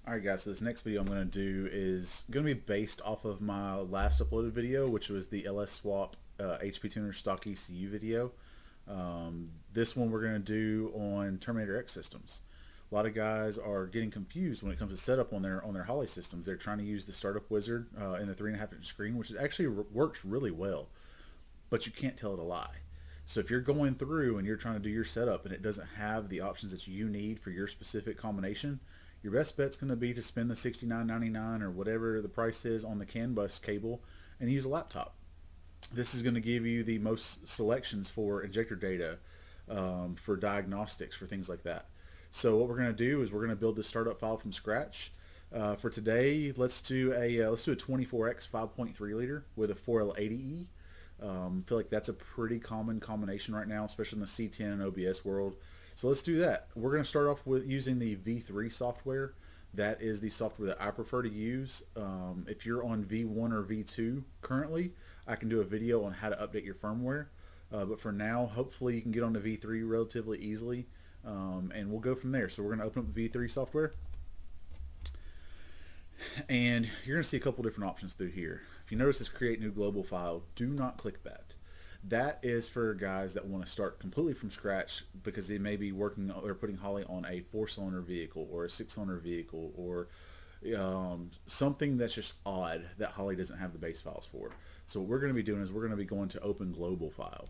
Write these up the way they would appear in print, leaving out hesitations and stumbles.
Alright guys, so this next video I'm going to do is going to be based off of my last uploaded video, which was the LS Swap HP Tuner stock ECU video. This one we're going to do on Terminator X systems. A lot of guys are getting confused when it comes to setup on their Holley systems. They're trying to use the startup wizard in the 3.5-inch screen, which actually works really well, but you can't tell it a lie. So if you're going through and you're trying to do your setup and it doesn't have the options that you need for your specific combination, your best bet's going to be to spend the $69.99 or whatever the price is on the CAN bus cable and use a laptop. This is going to give you the most selections for injector data, for diagnostics, for things like that. So what we're going to do is we're going to build this startup file from scratch. For today, let's do a 24X 5.3 liter with a 4L80E. I feel like that's a pretty common combination right now, especially in the C10 and OBS world. So let's do that. We're going to start off with using the V3 software. That is the software that I prefer to use. If you're on V1 or V2 currently, I can do a video on how to update your firmware. But for now, hopefully you can get on the V3 relatively easily, and we'll go from there. So we're going to open up the V3 software, and you're going to see a couple different options through here. If you notice this create new global file, do not click that. That is for guys that want to start completely from scratch because they may be working or putting Holley on a 4-cylinder vehicle or a 6-cylinder vehicle or something that's just odd that Holley doesn't have the base files for. So what we're going to be doing is we're going to be going to open global file.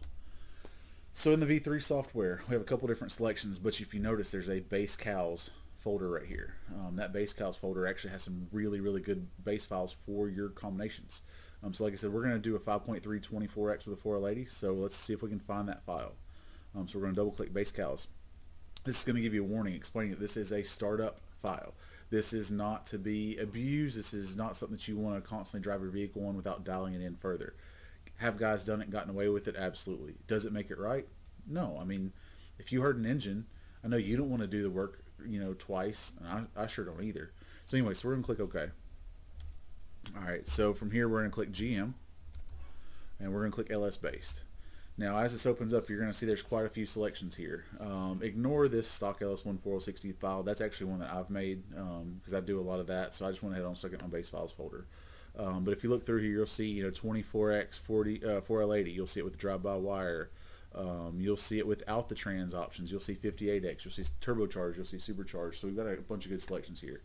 So in the V3 software, we have a couple different selections, but if you notice, there's a base cows folder right here. That base cows folder actually has some really good base files for your combinations. So like I said, we're going to do a 5.3 24X with a 4L80, so let's see if we can find that file. So we're going to double click base cows. This is going to give you a warning explaining that this is a startup file. This is not to be abused. This is not something that you want to constantly drive your vehicle on without dialing it in further. Have guys done it and gotten away with it? Absolutely. Does it make it right? No. I mean, if you heard an engine, I know you don't want to do the work, twice, and I sure don't either. So anyway, so we're going to click OK. Alright, so from here we're going to click GM, and we're going to click LS based. Now as this opens up, you're going to see there's quite a few selections here. Ignore this stock LS14060 file. That's actually one that I've made because I do a lot of that, so I just went ahead and stuck it in my base files folder. But if you look through here, you'll see 24X 4L80. You'll see it with drive-by-wire. You'll see it without the trans options. You'll see 58X. You'll see turbocharged. You'll see supercharged. So we've got a bunch of good selections here.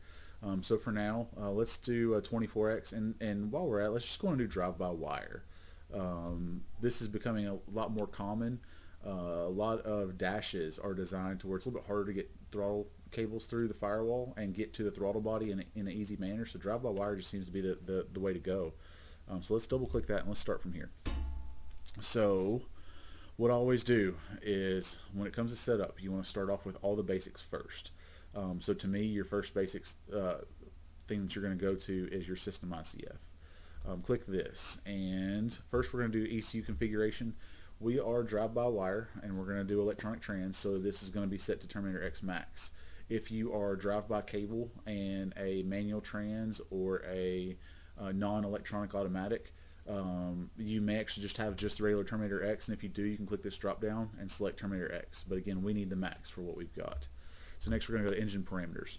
So for now, let's do 24X, and while we're at it, let's just go and do drive-by-wire. This is becoming a lot more common. A lot of dashes are designed to where it's a little bit harder to get throttle cables through the firewall and get to the throttle body in an easy manner. So drive-by-wire just seems to be the way to go. So let's double-click that and let's start from here. So what I always do is when it comes to setup, you want to start off with all the basics first. So to me, your first basics thing that you're going to go to is your system ICF. Click this, and first we're going to do ECU configuration. We are drive-by-wire, and we're going to do electronic trans, so this is going to be set to Terminator X Max. If you are drive-by cable and a manual trans or a non-electronic automatic, you may actually just have just the regular Terminator X, and if you do, you can click this drop down and select Terminator X. But again, we need the Max for what we've got. So next we're going to go to engine parameters.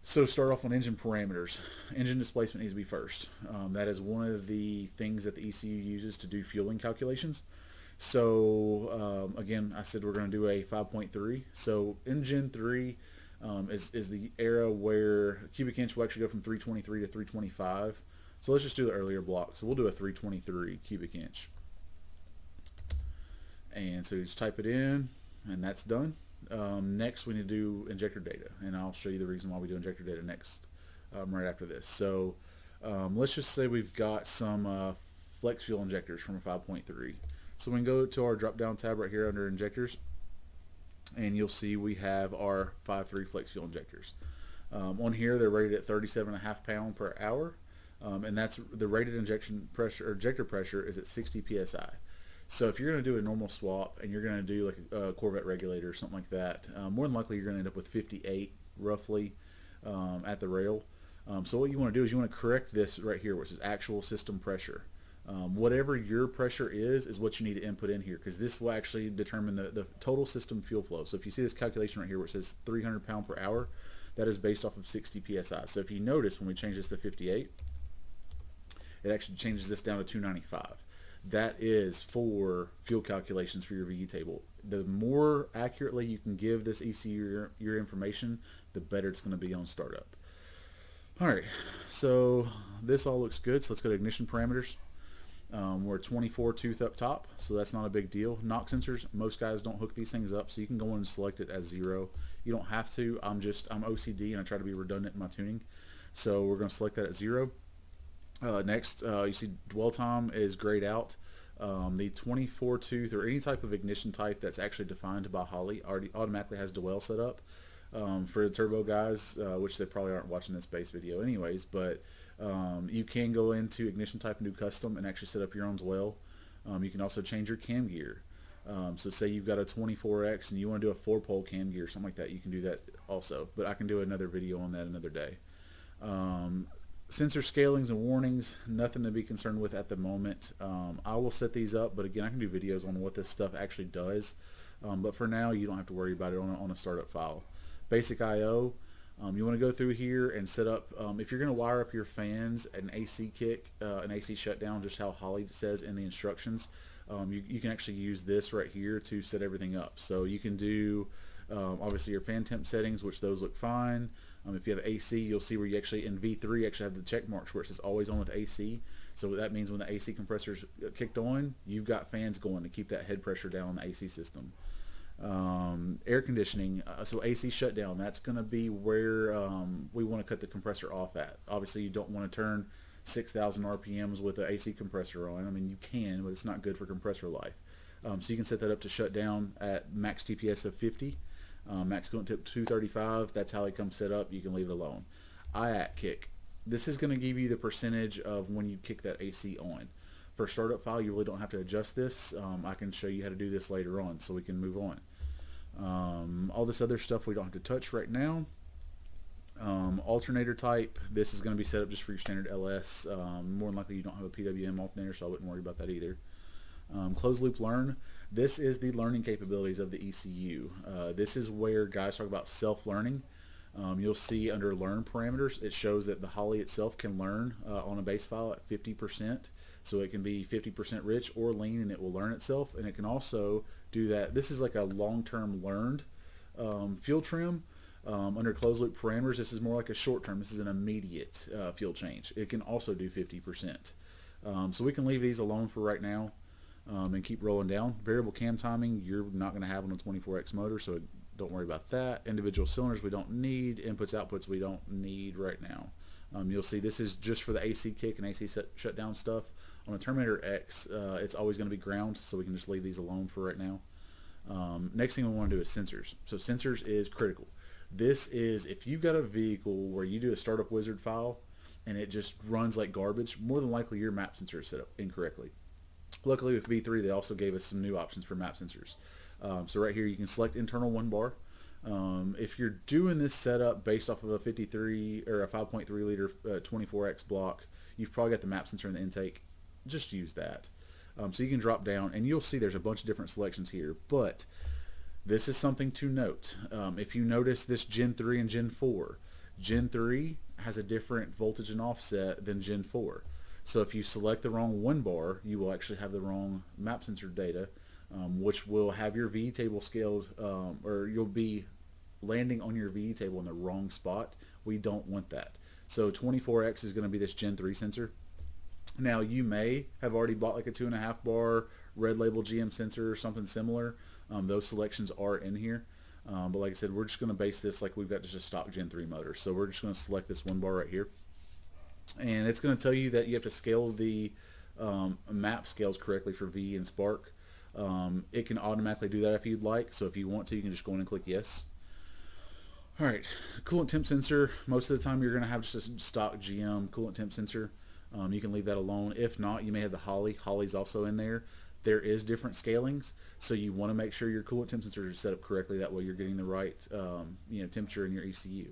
So start off on engine parameters. Engine displacement needs to be first. That is one of the things that the ECU uses to do fueling calculations. So again, I said we're going to do a 5.3. So in Gen 3 is the era where cubic inch will actually go from 323 to 325. So let's just do the earlier block. So we'll do a 323 cubic inch. And so you just type it in, and that's done. Next we need to do injector data, and I'll show you the reason why we do injector data next, right after this. So let's just say we've got some flex fuel injectors from a 5.3. So we can go to our drop down tab right here under injectors, and you'll see we have our 5.3 flex fuel injectors. On here they're rated at 37.5 pound per hour, and that's the rated injection pressure, or injector pressure is at 60 psi. So if you're going to do a normal swap and you're going to do like a Corvette regulator or something like that, more than likely you're going to end up with 58 roughly at the rail. So what you want to do is you want to correct this right here, which is actual system pressure. Whatever your pressure is what you need to input in here, because this will actually determine the total system fuel flow. So if you see this calculation right here where it says 300 pound per hour, that is based off of 60 psi. So if you notice, when we change this to 58, it actually changes this down to 295. That is for fuel calculations for your VE table. The more accurately you can give this ECU your information, the better it's going to be on startup. Alright, so this all looks good. So let's go to ignition parameters. We're 24 tooth up top, so that's not a big deal. Knock sensors, most guys don't hook these things up, so you can go in and select it as 0. You don't have to. I'm OCD and I try to be redundant in my tuning. So we're going to select that at 0. Next, you see dwell time is grayed out. The 24 tooth or any type of ignition type that's actually defined by Holley already automatically has dwell set up. For the turbo guys, which they probably aren't watching this base video anyways, but you can go into ignition type and do custom and actually set up your own dwell. You can also change your cam gear. So say you've got a 24X and you want to do a 4-pole cam gear or something like that, you can do that also, but I can do another video on that another day. Sensor scalings and warnings, nothing to be concerned with at the moment. I will set these up, but again, I can do videos on what this stuff actually does, but for now you don't have to worry about it on a startup file. Basic I/O, you want to go through here and set up, if you're going to wire up your fans, an AC kick, an AC shutdown, just how Holley says in the instructions, you can actually use this right here to set everything up. So you can do obviously your fan temp settings, which those look fine. If you have AC, you'll see where you actually in V3 actually have the check marks where it says always on with AC. So that means when the AC compressor's kicked on, you've got fans going to keep that head pressure down on the AC system. Air conditioning, so AC shutdown, that's going to be where we want to cut the compressor off at. Obviously you don't want to turn 6,000 RPMs with an AC compressor on. I mean, you can, but it's not good for compressor life. So you can set that up to shut down at max TPS of 50, max coolant tip 235. That's how it comes set up. You can leave it alone. IAC kick, this is going to give you the percentage of when you kick that AC on. For startup file, you really don't have to adjust this. I can show you how to do this later on, so we can move on. All this other stuff we don't have to touch right now. Alternator type, this is going to be set up just for your standard LS. More than likely you don't have a PWM alternator, so I wouldn't worry about that either. Closed loop learn, this is the learning capabilities of the ECU. This is where guys talk about self-learning. You'll see under learn parameters, it shows that the Holley itself can learn on a base file at 50%. So it can be 50% rich or lean, and it will learn itself. And it can also do that. This is like a long-term learned fuel trim. Under closed loop parameters, this is more like a short-term. This is an immediate fuel change. It can also do 50%. So we can leave these alone for right now and keep rolling down. Variable cam timing, you're not going to have on a 24X motor, so don't worry about that. Individual cylinders we don't need. Inputs, outputs we don't need right now. You'll see this is just for the AC kick and AC shutdown stuff. On a Terminator X, it's always going to be ground, so we can just leave these alone for right now. Next thing we want to do is sensors. So sensors is critical. This is, if you've got a vehicle where you do a startup wizard file and it just runs like garbage, more than likely your map sensor is set up incorrectly. Luckily with V3, they also gave us some new options for map sensors. So right here you can select internal 1 bar. If you're doing this setup based off of a 53 or a 5.3 liter 24X block, you've probably got the map sensor in the intake. Just use that. So you can drop down and you'll see there's a bunch of different selections here, but this is something to note. If you notice this Gen 3 and Gen 4, Gen 3 has a different voltage and offset than Gen 4. So if you select the wrong 1 bar, you will actually have the wrong map sensor data, which will have your VE table scaled, or you'll be landing on your VE table in the wrong spot. We don't want that. So 24X is going to be this Gen 3 sensor. Now you may have already bought like a 2.5 bar red label GM sensor or something similar. Those selections are in here. But like I said, we're just going to base this like we've got just a stock Gen 3 motor. So we're just going to select this 1 bar right here. And it's going to tell you that you have to scale the map scales correctly for V and Spark. It can automatically do that if you'd like. So if you want to, you can just go in and click yes. Alright, coolant temp sensor. Most of the time you're going to have just a stock GM coolant temp sensor. You can leave that alone. If not, you may have the Holley. Holley's also in there. There is different scalings, so you want to make sure your coolant temp sensor is set up correctly. That way you're getting the right temperature in your ECU.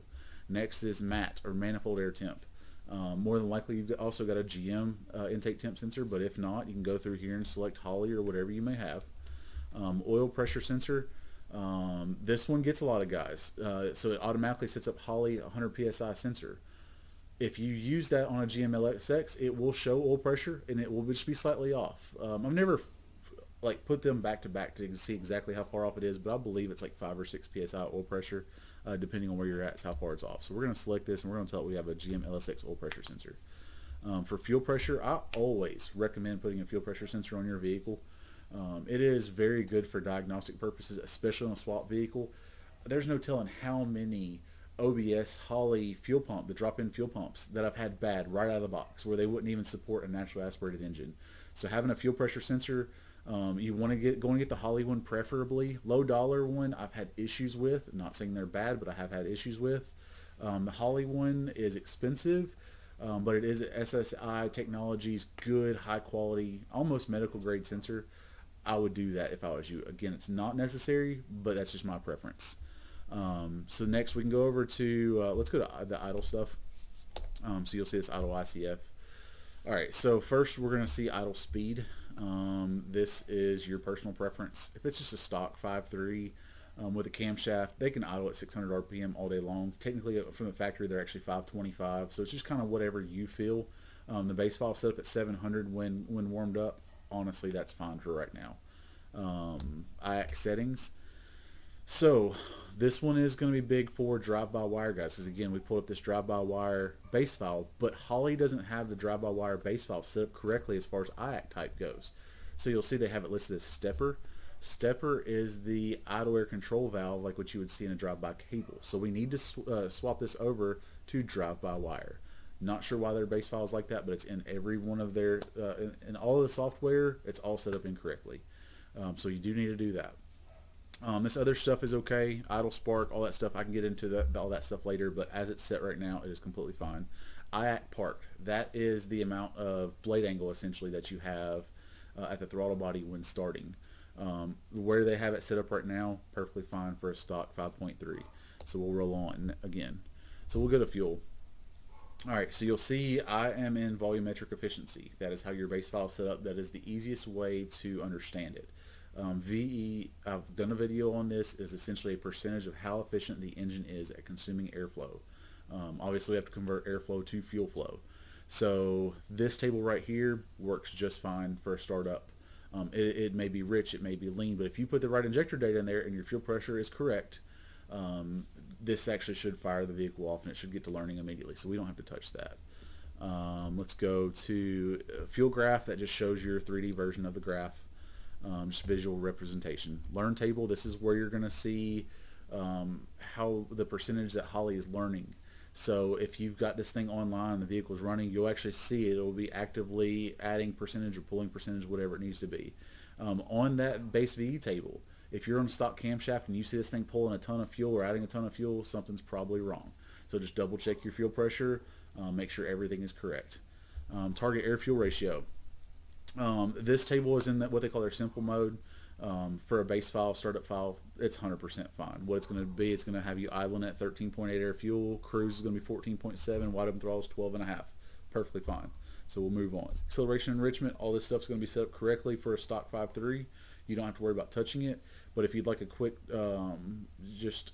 Next is MAT, or manifold air temp. More than likely you've also got a GM intake temp sensor, but if not, you can go through here and select Holley or whatever you may have. Oil pressure sensor. This one gets a lot of guys. So it automatically sets up Holley 100 psi sensor. If you use that on a GMLSX, it will show oil pressure and it will just be slightly off. I've never like put them back to back to see exactly how far off it is, but I believe it's like 5 or 6 psi oil pressure, depending on where you're at, is how far it's off. So we're going to select this and we're going to tell it we have a GMLSX oil pressure sensor. For fuel pressure, I always recommend putting a fuel pressure sensor on your vehicle. It is very good for diagnostic purposes, especially on a swap vehicle. There's no telling how many OBS Holley fuel pump, the drop-in fuel pumps that I've had bad right out of the box, where they wouldn't even support a naturally aspirated engine. So having a fuel pressure sensor, you want to get the Holley one, preferably. Low dollar one I've had issues with. Not saying they're bad, but I have had issues with. The Holley one is expensive, but it is SSI Technologies, good, high quality, almost medical grade sensor. I would do that if I was you. Again, it's not necessary, but that's just my preference. So next we can go over to, let's go to the idle stuff. So you'll see this idle ICF. Alright, so first we're going to see idle speed. This is your personal preference. If it's just a stock 5.3 with a camshaft, they can idle at 600 RPM all day long. Technically from the factory they're actually 525, so it's just kind of whatever you feel. The base file set up at 700 when warmed up. Honestly, that's fine for right now. IAC settings. So this one is going to be big for drive-by-wire guys, because again, we pulled up this drive-by-wire base file, but Holley doesn't have the drive-by-wire base file set up correctly as far as IAC type goes. So you'll see they have it listed as stepper. Stepper is the idle air control valve, like what you would see in a drive-by cable. So we need to swap this over to drive-by-wire. Not sure why their base file is like that, but it's in every one of their, in all of the software, it's all set up incorrectly. So you do need to do that. This other stuff is okay. Idle spark, all that stuff, I can get into all that stuff later, but as it's set right now, it is completely fine. IAC park, that is the amount of blade angle essentially that you have at the throttle body when starting. Where they have it set up right now, perfectly fine for a stock 5.3. So we'll roll on again. So we'll go to fuel. Alright, so you'll see I am in volumetric efficiency. That is how your base file is set up. That is the easiest way to understand it. VE, I've done a video on this, is essentially a percentage of how efficient the engine is at consuming airflow. Obviously we have to convert airflow to fuel flow. So this table right here works just fine for a startup. It may be rich, it may be lean, but if you put the right injector data in there and your fuel pressure is correct, this actually should fire the vehicle off and it should get to learning immediately, so we don't have to touch that. Let's go to fuel graph. That just shows your 3D version of the graph, just visual representation. Learn table, this is where you're going to see how the percentage that Holley is learning. So if you've got this thing online, the vehicle's running, you'll actually see it. It will be actively adding percentage or pulling percentage, whatever it needs to be. On that base VE table, if you're on a stock camshaft and you see this thing pulling a ton of fuel or adding a ton of fuel, something's probably wrong. So just double check your fuel pressure, make sure everything is correct. Target air fuel ratio. This table is in what they call their simple mode. For a base file, startup file, it's 100% fine. What it's going to be, it's going to have you idling at 13.8 air fuel, cruise is going to be 14.7, wide open throttle is 12.5. Perfectly fine. So we'll move on. Acceleration enrichment, all this stuff is going to be set up correctly for a stock 5.3. You don't have to worry about touching it. But if you'd like a quick, just,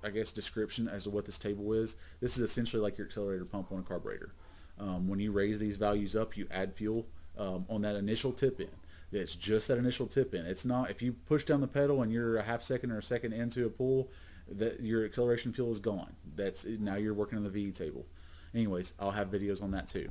I guess, description as to what this table is, this is essentially like your accelerator pump on a carburetor. When you raise these values up, you add fuel on that initial tip-in. It's just that initial tip-in. It's not, if you push down the pedal and you're a half second or a second into a pull, that your acceleration fuel is gone. Now you're working on the VE table. Anyways, I'll have videos on that too.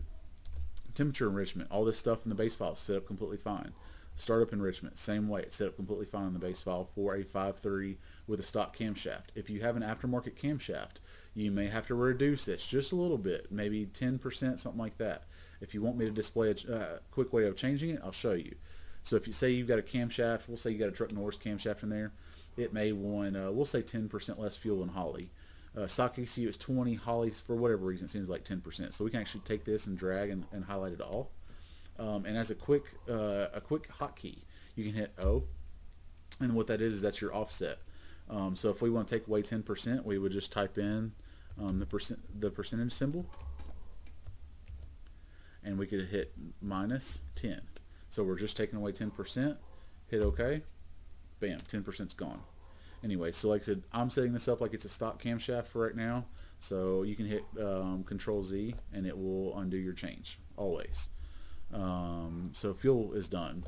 Temperature enrichment, all this stuff in the base file is set up completely fine. Startup enrichment, same way, it's set up completely fine in the base file for a 5.3 with a stock camshaft. If you have an aftermarket camshaft, you may have to reduce this just a little bit, maybe 10%, something like that. If you want me to display a quick way of changing it, I'll show you. So if you say you've got a camshaft, we'll say you got a Truck Norris camshaft in there, it may want, we'll say 10% less fuel than Holley. Stock ECU is 20, Holley's for whatever reason seems like 10%. So we can actually take this and drag and highlight it all. And as a quick hotkey, you can hit O, and what that is that's your offset. So if we want to take away 10%, we would just type in the percentage symbol, and we could hit minus 10. So we're just taking away 10%. Hit OK. Bam, 10%'s gone. Anyway, so like I said, I'm setting this up like it's a stock camshaft for right now. So you can hit Control Z and it will undo your change always. So fuel is done.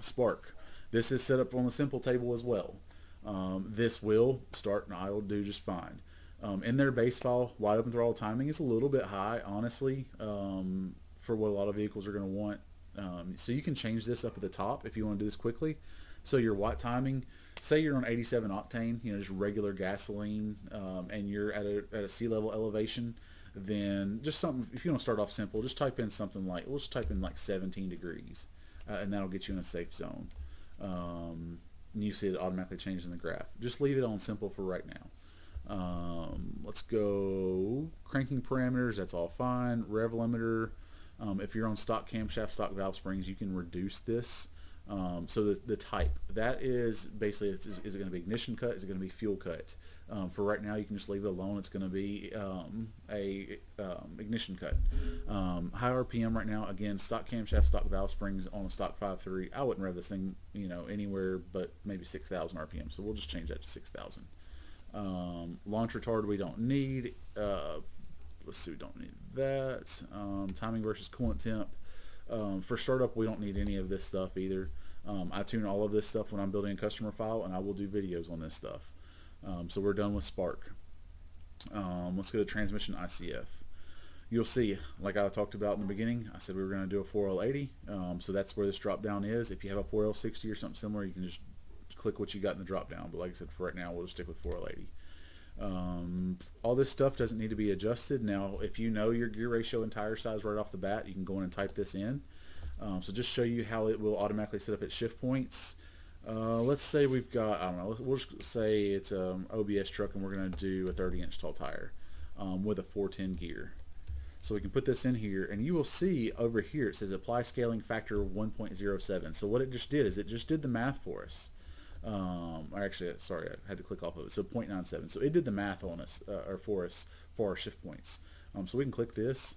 Spark. This is set up on the simple table as well. This will start and idle do just fine. In their base file, wide open throttle timing is a little bit high, honestly, for what a lot of vehicles are going to want. So you can change this up at the top if you want to do this quickly. So your watt timing, say you're on 87 octane, just regular gasoline, and you're at a sea level elevation, then just something, if you want to start off simple, just type in something like, we'll just type in like 17 degrees, and that'll get you in a safe zone. And you see it automatically change in the graph. Just leave it on simple for right now. Let's go cranking parameters, that's all fine. Rev limiter, if you're on stock camshaft, stock valve springs, you can reduce this. So the type, that is basically, is it going to be ignition cut? Is it going to be fuel cut? For right now, you can just leave it alone. It's going to be ignition cut. High RPM right now, again, stock camshaft, stock valve springs on a stock 5.3. I wouldn't rev this thing, anywhere but maybe 6,000 RPM. So we'll just change that to 6,000. Launch retard we don't need. Let's see, we don't need that. Timing versus coolant temp. For startup, we don't need any of this stuff either. I tune all of this stuff when I'm building a customer file, and I will do videos on this stuff. So we're done with Spark. Let's go to transmission ICF. You'll see, like I talked about in the beginning, I said we were going to do a 4L80. So that's where this drop down is. If you have a 4L60 or something similar, you can just click what you got in the drop down. But like I said, for right now, we'll just stick with 4L80. All this stuff doesn't need to be adjusted. Now, if you know your gear ratio and tire size right off the bat, you can go in and type this in. So just show you how it will automatically set up at shift points. Let's say we've got, I don't know, we'll just say it's an OBS truck and we're going to do a 30-inch tall tire with a 410 gear. So we can put this in here, and you will see over here it says apply scaling factor 1.07. So what it just did is it just did the math for us. Actually, sorry, I had to click off of it. So 0.97. So it did the math on us, or for us, for our shift points. So we can click this,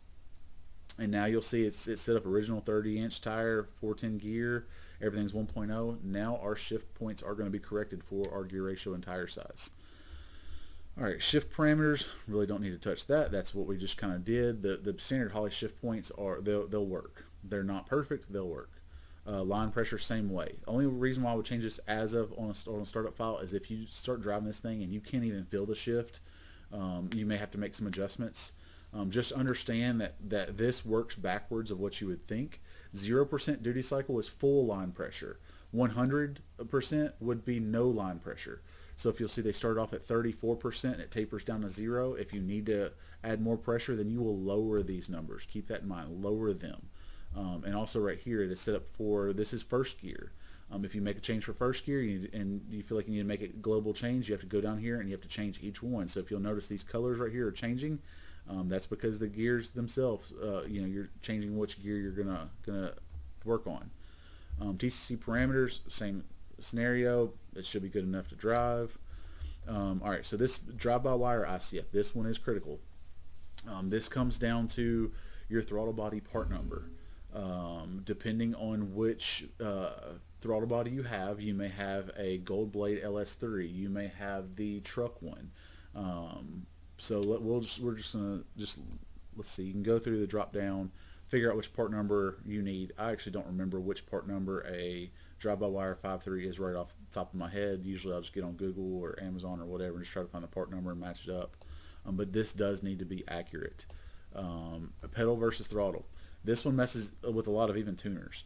and now you'll see it's set up original 30-inch tire, 410 gear, everything's 1.0. Now our shift points are going to be corrected for our gear ratio and tire size. All right, shift parameters, really don't need to touch that. That's what we just kind of did. The standard Holley shift points they'll work. They're not perfect, they'll work. Line pressure, same way. Only reason why I would change this as of on a startup file is if you start driving this thing and you can't even feel the shift, you may have to make some adjustments. Just understand that this works backwards of what you would think. 0% duty cycle is full line pressure. 100% would be no line pressure. So if you'll see they start off at 34% and it tapers down to 0. If you need to add more pressure, then you will lower these numbers. Keep that in mind. Lower them. And also right here it is set up for, this is first gear. If you make a change for first gear and you feel like you need to make a global change, you have to go down here and you have to change each one. So if you'll notice these colors right here are changing, that's because the gears themselves, you're changing which gear you're gonna work on. TCC parameters, same scenario. It should be good enough to drive. All right, so this drive-by-wire ICF, this one is critical. This comes down to your throttle body part number. Depending on which throttle body you have, you may have a Gold Blade LS3. You may have the truck one. So we're just gonna let's see. You can go through the drop down, figure out which part number you need. I actually don't remember which part number a drive-by-wire 5.3 is right off the top of my head. Usually I'll just get on Google or Amazon or whatever and just try to find the part number and match it up. But this does need to be accurate. Pedal versus throttle. This one messes with a lot of even tuners.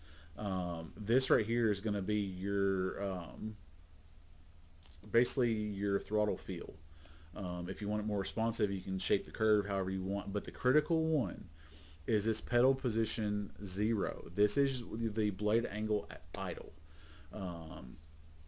This right here is going to be your basically your throttle feel. If you want it more responsive, you can shape the curve however you want. But the critical one is this pedal position 0. This is the blade angle at idle.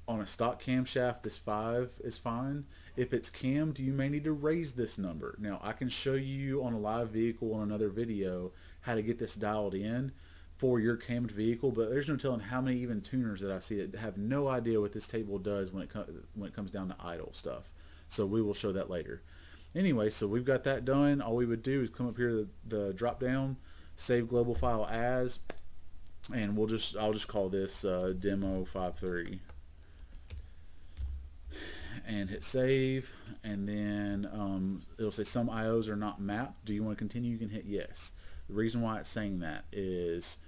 On a stock camshaft, this 5 is fine. If it's cammed, you may need to raise this number. Now, I can show you on a live vehicle on another video how to get this dialed in for your cammed vehicle, but there's no telling how many even tuners that I see that have no idea what this table does when it comes down to idle stuff. So we will show that later. Anyway, so we've got that done. All we would do is come up here to the drop down, save global file as, and I'll just call this demo 5.3. and hit save, and then it'll say some IOs are not mapped. Do you want to continue? You can hit yes. The reason why it's saying that is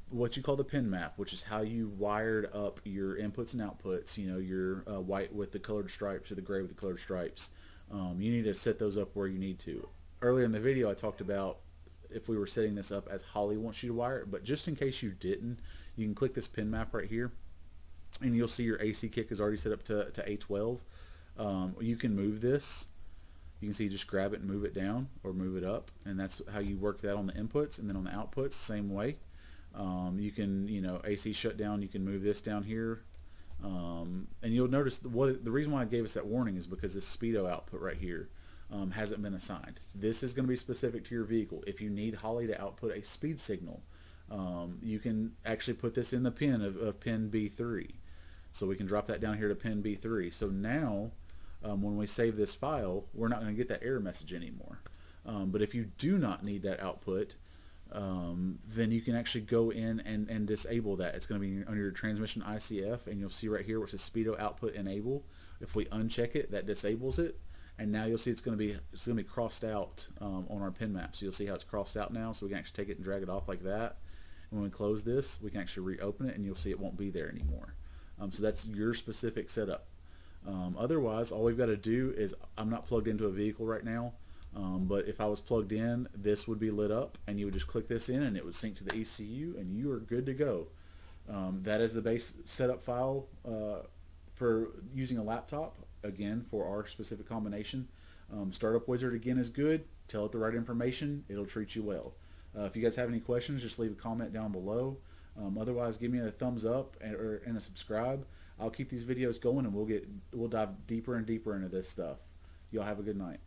what you call the pin map, which is how you wired up your inputs and outputs, you know, your white with the colored stripes or the gray with the colored stripes. You need to set those up where you need to. Earlier in the video I talked about if we were setting this up as Holley wants you to wire it, but just in case you didn't, you can click this pin map right here and you'll see your AC kick is already set up to A12. You can move this. You can see just grab it and move it down or move it up, and that's how you work that on the inputs. And then on the outputs, same way. You can, you know, AC shutdown, you can move this down here. And you'll notice the reason why I gave us that warning is because this speedo output right here hasn't been assigned. This is going to be specific to your vehicle. If you need Holley to output a speed signal, you can actually put this in the pin of pin B3. So we can drop that down here to pin B3. So now when we save this file, we're not going to get that error message anymore. But if you do not need that output, then you can actually go in and disable that. It's going to be under your transmission ICF, and you'll see right here where it says speedo output enable. If we uncheck it, that disables it, and now you'll see it's going to be crossed out on our pin map. So you'll see how it's crossed out now. So we can actually take it and drag it off like that. And when we close this, we can actually reopen it, and you'll see it won't be there anymore. So that's your specific setup. Otherwise, all we've got to do is, I'm not plugged into a vehicle right now, but if I was plugged in, this would be lit up, and you would just click this in and it would sync to the ECU, and you are good to go. That is the base setup file for using a laptop, again, for our specific combination. Startup Wizard, again, is good. Tell it the right information, it'll treat you well. If you guys have any questions, just leave a comment down below. Otherwise, give me a thumbs up and a subscribe. I'll keep these videos going, and we'll dive deeper and deeper into this stuff. Y'all have a good night.